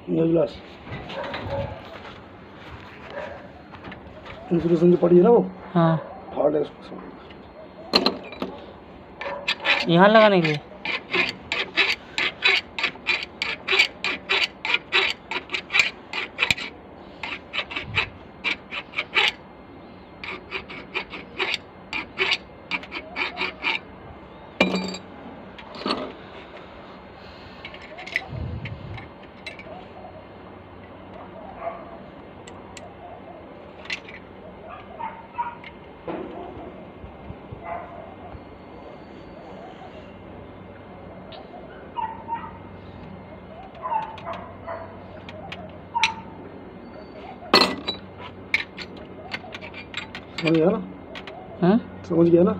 ये गिलास इंसुलेशन जो पड़ी है ना वो, हाँ हार्ड है उसको। यहाँ लगाने के लिए। समझ गया ना? समझ गया ना?